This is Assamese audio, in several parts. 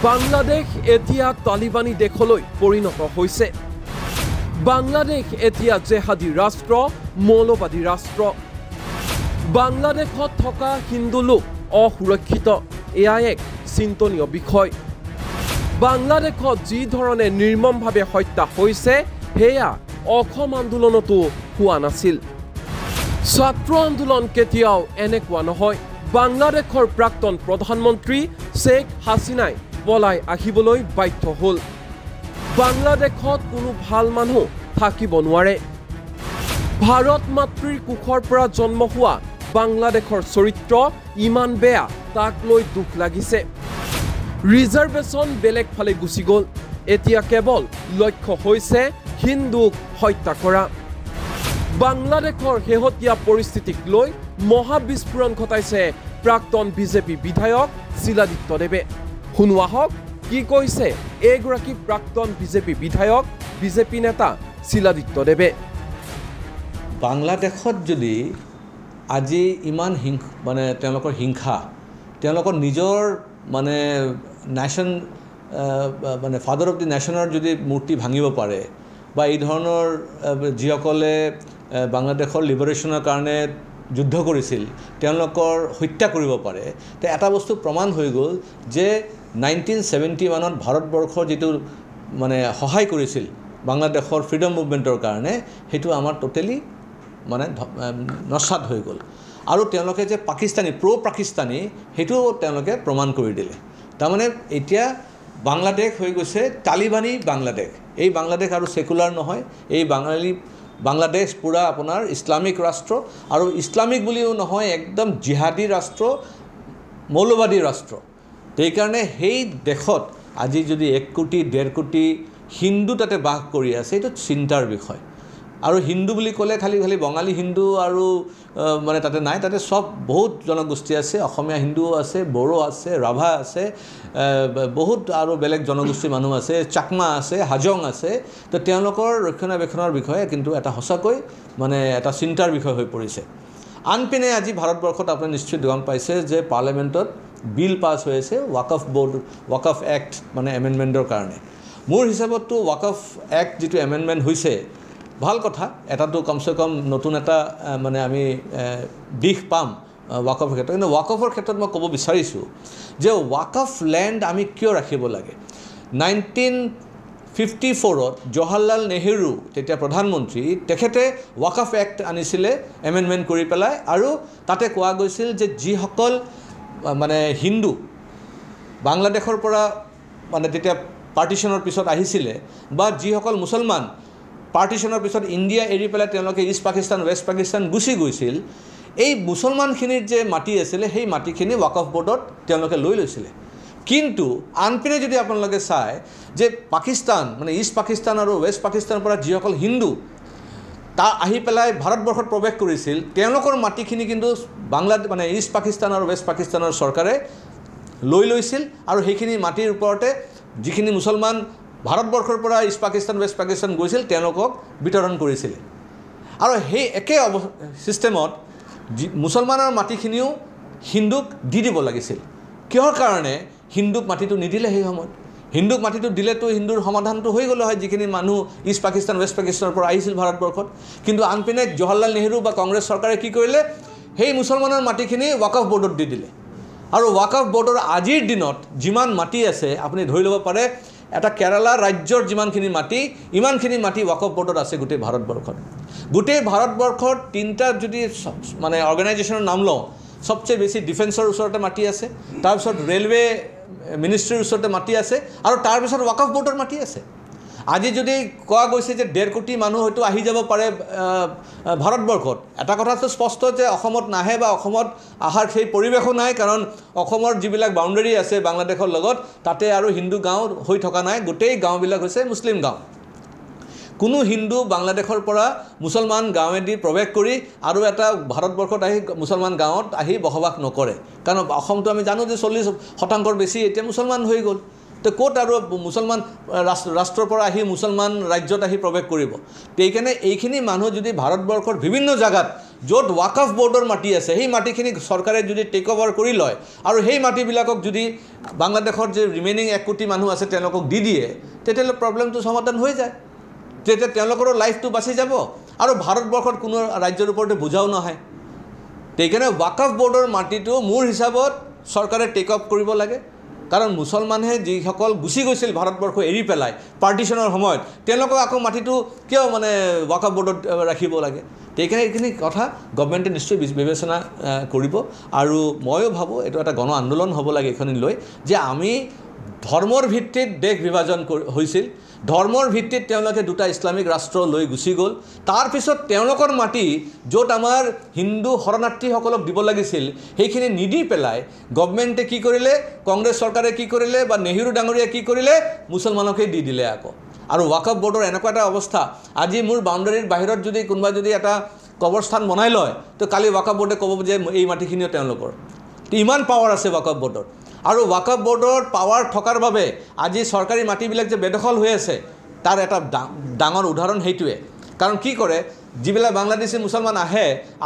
বাংলাদেশ এতিয়া তালিবানী দেশলৈ পৰিণত হৈছে। বাংলাদেশ এতিয়া জেহাদী ৰাষ্ট্ৰ, মৌলবাদী ৰাষ্ট্ৰ। বাংলাদেশত থকা হিন্দু লোক অসুৰক্ষিত, এয়া এক চিন্তনীয় বিষয়। বাংলাদেশত যি ধৰণে নিৰ্মমভাৱে হত্যা হৈছে সেয়া অসম আন্দোলনতো হোৱা নাছিল। ছাত্ৰ আন্দোলন কেতিয়াও এনেকুৱা নহয়। বাংলাদেশৰ প্ৰাক্তন প্ৰধানমন্ত্ৰী শ্বেখ হাছিনাই পলাই আহিবলৈ বাধ্য হ'ল। বাংলাদেশত কোনো ভাল মানুহ থাকিব নোৱাৰে। ভাৰত মাতৃৰ কোখৰ পৰা জন্ম হোৱা বাংলাদেশৰ চৰিত্ৰ ইমান বেয়া, তাক লৈ দুখ লাগিছে। ৰিজাৰ্ভেশ্যন বেলেগ ফালে গুচি গ'ল। এতিয়া কেৱল লক্ষ্য হৈছে হিন্দুক হত্যা কৰা। বাংলাদেশৰ শেহতীয়া পৰিস্থিতিক লৈ মহাবিস্ফোৰণ ঘটাইছে প্ৰাক্তন বিজেপি বিধায়ক শিলাদিত্যদেৱে। শুনো আহক কি কৈছে এইগৰাকী প্ৰাক্তন বিজেপি বিধায়ক, বিজেপি নেতা শিলাদিত্যদেৱে। বাংলাদেশত যদি আজি ইমান মানে তেওঁলোকৰ হিংসা, তেওঁলোকৰ নিজৰ মানে নেশ্যন মানে ফাদাৰ অফ দি নেশ্যনৰ যদি মূৰ্তি ভাঙিব পাৰে, বা এই ধৰণৰ যিসকলে বাংলাদেশৰ লিবাৰেশ্যনৰ কাৰণে যুদ্ধ কৰিছিল তেওঁলোকৰ হত্যা কৰিব পাৰে, তে এটা বস্তু প্ৰমাণ হৈ গ'ল যে 1971 ভাৰতবৰ্ষৰ যিটো মানে সহায় কৰিছিল বাংলাদেশৰ ফ্ৰীডম মুভমেণ্টৰ কাৰণে, সেইটো আমাৰ টোটেলি মানে নস্বাত হৈ গ'ল। আৰু তেওঁলোকে যে পাকিস্তানী, পাকিস্তানী, সেইটোও তেওঁলোকে প্ৰমাণ কৰি দিলে। তাৰমানে এতিয়া বাংলাদেশ হৈ গৈছে তালিবানী বাংলাদেশ। এই বাংলাদেশ আৰু ছেকুলাৰ নহয়, এই বাংলাদেশ পূৰা আপোনাৰ ইছলামিক ৰাষ্ট্ৰ, আৰু ইছলামিক বুলিও নহয়, একদম জিহাদী ৰাষ্ট্ৰ, মৌলবাদী ৰাষ্ট্ৰ। সেইকাৰণে সেই দেশত আজি যদি 1 কোটি 1.5 কোটি হিন্দু তাতে বাস কৰি আছে, এইটো চিন্তাৰ বিষয়। আৰু হিন্দু বুলি ক'লে খালি বঙালী হিন্দু আৰু মানে তাতে নাই, তাতে সব বহুত জনগোষ্ঠী আছে। অসমীয়া হিন্দুও আছে, বড়ো আছে, ৰাভা আছে, বহুত আৰু বেলেগ জনগোষ্ঠীৰ মানুহ আছে, চাকমা আছে, হাজং আছে। তো তেওঁলোকৰ ৰক্ষণাবেক্ষণৰ বিষয়ে কিন্তু এটা সঁচাকৈ মানে এটা চিন্তাৰ বিষয় হৈ পৰিছে। আনপিনে আজি ভাৰতবৰ্ষত আপুনি নিশ্চয় গম পাইছে যে পাৰ্লিয়ামেণ্টত বিল পাছ হৈ আছে ৱাকফ এক্ট মানে এমেণ্ডমেণ্টৰ কাৰণে। মোৰ হিচাপততো ৱাকফ এক্ট যিটো এমেণ্ডমেণ্ট হৈছে ভাল কথা, এটাতো কমচে কম নতুন এটা মানে আমি দিশ পাম ৱাকফৰ ক্ষেত্ৰত। কিন্তু ৱাকফৰ ক্ষেত্ৰত মই ক'ব বিচাৰিছোঁ যে ৱাকফ লেণ্ড আমি কিয় ৰাখিব লাগে। 1954 জৱাহৰলাল নেহৰু তেতিয়া প্ৰধানমন্ত্ৰী, তেখেতে ৱাকফ এক্ট আনিছিলে এমেণ্ডমেণ্ট কৰি পেলাই, আৰু তাতে কোৱা গৈছিল যে যিসকল মানে হিন্দু বাংলাদেশৰ পৰা মানে তেতিয়া পাৰ্টিশ্যনৰ পিছত আহিছিলে, বা যিসকল মুছলমান পাৰ্টিশ্যনৰ পিছত ইণ্ডিয়া এৰি পেলাই তেওঁলোকে ইষ্ট পাকিস্তান, ৱেষ্ট পাকিস্তান গুচি গৈছিল, এই মুছলমানখিনিৰ যে মাটি আছিলে সেই মাটিখিনি ৱাকফ বৰ্ডত তেওঁলোকে লৈ লৈছিলে। কিন্তু আনপিনে যদি আপোনালোকে চায় যে পাকিস্তান মানে ইষ্ট পাকিস্তান আৰু ৱেষ্ট পাকিস্তানৰ পৰা যিসকল হিন্দু আহি পেলাই ভাৰতবৰ্ষত প্ৰৱেশ কৰিছিল, তেওঁলোকৰ মাটিখিনি কিন্তু মানে ইষ্ট পাকিস্তান আৰু ৱেষ্ট পাকিস্তানৰ চৰকাৰে লৈ লৈছিল, আৰু সেইখিনি মাটিৰ ওপৰতে যিখিনি মুছলমান ভাৰতবৰ্ষৰ পৰা ইষ্ট পাকিস্তান, ৱেষ্ট পাকিস্তান গৈছিল তেওঁলোকক বিতৰণ কৰিছিলে। আৰু সেই একে ছিষ্টেমত মুছলমানৰ মাটিখিনিও হিন্দুক দি দিব লাগিছিল। কিহৰ কাৰণে হিন্দুক মাটিটো নিদিলে? সেই সময়ত হিন্দুক মাটিটো দিলেতো হিন্দুৰ সমাধানটো হৈ গ'লে হয়, যিখিনি মানুহ ইষ্ট পাকিস্তান, ৱেষ্ট পাকিস্তানৰ পৰা আহিছিল ভাৰতবৰ্ষত। কিন্তু আনপিনে জৱাহৰলাল নেহৰু বা কংগ্ৰেছ চৰকাৰে কি কৰিলে, সেই মুছলমানৰ মাটিখিনি ৱাকফ বৰ্ডত দি দিলে। আৰু ৱাকফ বৰ্ডৰ আজিৰ দিনত যিমান মাটি আছে আপুনি ধৰি ল'ব পাৰে, এটা কেৰালা ৰাজ্যৰ যিমানখিনি মাটি, ইমানখিনি মাটি ৱাকফ বৰ্ডত আছে গোটেই ভাৰতবৰ্ষত। গোটেই ভাৰতবৰ্ষত 3টা যদি মানে অৰ্গেনাইজেশ্যনৰ নাম লওঁ, সবচে বেছি ডিফেন্সৰ ওচৰতে মাটি আছে, তাৰপিছত ৰেলৱে মিনিষ্ট্ৰীৰ ওচৰতে মাটি আছে, আৰু তাৰপিছত ৱাকফ বৰ্ডৰ মাটি আছে। আজি যদি কোৱা গৈছে যে 1.5 কোটি মানুহ হয়তো আহি যাব পাৰে ভাৰতবৰ্ষত, এটা কথাটো স্পষ্ট যে অসমত নাহে বা অসমত অহাৰ সেই পৰিৱেশো নাই, কাৰণ অসমৰ যিবিলাক বাউণ্ডেৰী আছে বাংলাদেশৰ লগত, তাতে আৰু হিন্দু গাঁও হৈ থকা নাই, গোটেই গাঁওবিলাক হৈছে মুছলিম গাঁও। কোনো হিন্দু বাংলাদেশৰ পৰা মুছলমান গাঁৱেদি প্ৰৱেশ কৰি আৰু এটা ভাৰতবৰ্ষত আহি মুছলমান গাঁৱত আহি বসবাস নকৰে, কাৰণ অসমটো আমি জানো যে 40% বেছি এতিয়া মুছলমান হৈ গ'ল। তো ক'ত আৰু মুছলমান ৰাষ্ট্ৰৰ পৰা আহি মুছলমান ৰাজ্যত আহি প্ৰৱেশ কৰিব? সেইকাৰণে এইখিনি মানুহ যদি ভাৰতবৰ্ষৰ বিভিন্ন জাগাত য'ত ৱাকফ বোৰ্ডৰ মাটি আছে সেই মাটিখিনি চৰকাৰে যদি টেক অভাৰ কৰি লয় আৰু সেই মাটিবিলাকক যদি বাংলাদেশৰ যে ৰিমেইনিং 1 কোটি মানুহ আছে তেওঁলোকক দি দিয়ে তেতিয়াহ'লে প্ৰব্লেমটো সমাধান হৈ যায় তেতিয়া তেওঁলোকৰো লাইফটো বাচি যাব আৰু ভাৰতবৰ্ষত কোনো ৰাজ্যৰ ওপৰতে বুজাও নহয় সেইকাৰণে ৱাকফ বোৰ্ডৰ মাটিটো মোৰ হিচাপত চৰকাৰে টেক অফ কৰিব লাগে কাৰণ মুছলমানে যিসকল গুচি গৈছিল ভাৰতবৰ্ষ এৰি পেলাই পাৰ্টিশ্যনৰ সময়ত তেওঁলোকক আকৌ মাটিটো কিয় মানে ৱাকফ বোৰ্ডত ৰাখিব লাগে সেইকাৰণে এইখিনি কথা গভৰ্ণমেণ্টে নিশ্চয় বিবেচনা কৰিব আৰু ময়ো ভাবোঁ এইটো এটা গণ আন্দোলন হ'ব লাগে এইখিনি লৈ যে আমি ধৰ্মৰ ভিত্তিত দেশ বিভাজন হৈছিল ধৰ্মৰ ভিত্তিত তেওঁলোকে দুটা ইছলামিক ৰাষ্ট্ৰ লৈ গুচি গ'ল তাৰপিছত তেওঁলোকৰ মাটি য'ত আমাৰ হিন্দু শৰণাৰ্থীসকলক দিব লাগিছিল সেইখিনি নিদি পেলাই গভৰ্ণমেণ্টে কি কৰিলে কংগ্ৰেছ চৰকাৰে কি কৰিলে বা নেহেৰু ডাঙৰীয়াই কি কৰিলে মুছলমানকে দি দিলে আকৌ আৰু ৱাকফ বোৰ্ডৰ এনেকুৱা এটা অৱস্থা আজি মোৰ বাউণ্ডাৰীৰ বাহিৰত যদি কোনোবা যদি এটা কবৰস্থান বনাই লয় তো কালি ৱাকফ বোৰ্ডে ক'ব যে এই মাটিখিনিও তেওঁলোকৰ ইমান পাৱাৰ আছে ৱাকফ বোৰ্ডৰ আৰু ৱাকফ বোৰ্ডৰ পাৱাৰ থকাৰ বাবে আজি চৰকাৰী মাটিবিলাক যে বেদখল হৈ আছে তাৰ এটা ডাঙৰ উদাহৰণ সেইটোৱে কাৰণ কি কৰে যিবিলাক বাংলাদেশী মুছলমান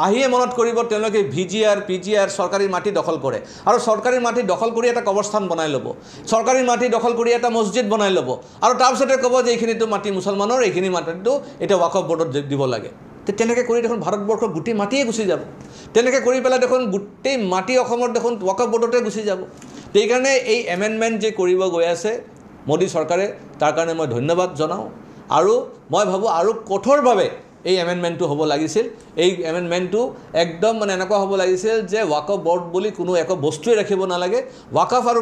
আহিয়ে মনত কৰিব তেওঁলোকে VGR PGR চৰকাৰী মাটি দখল কৰে আৰু চৰকাৰী মাটি দখল কৰি এটা কবৰস্থান বনাই ল'ব চৰকাৰী মাটি দখল কৰি এটা মছজিদ বনাই ল'ব আৰু তাৰপিছতে ক'ব যে এইখিনিতো মাটি মুছলমানৰ এইখিনি মাটিটো এতিয়া ৱাকফ বোৰ্ডত দিব লাগে তেনেকৈ কৰি দেখোন ভাৰতবৰ্ষৰ গোটেই মাটিয়ে গুচি যাব তেনেকৈ কৰি পেলাই দেখোন গোটেই মাটি অসমৰ দেখোন ৱাকফ বোৰ্ডতে গুচি যাব সেইকাৰণে এই এমেণ্ডমেণ্ট যে কৰিব গৈ আছে মোদী চৰকাৰে তাৰ কাৰণে মই ধন্যবাদ জনাওঁ আৰু মই ভাবোঁ আৰু কঠোৰভাৱে এই এমেণ্ডমেণ্টটো হ'ব লাগিছিল এই এমেণ্ডমেণ্টটো একদম মানে এনেকুৱা হ'ব লাগিছিল যে ৱাকফ বোৰ্ড বুলি কোনো একো বস্তুৱে ৰাখিব নালাগে ৱাকফ আৰু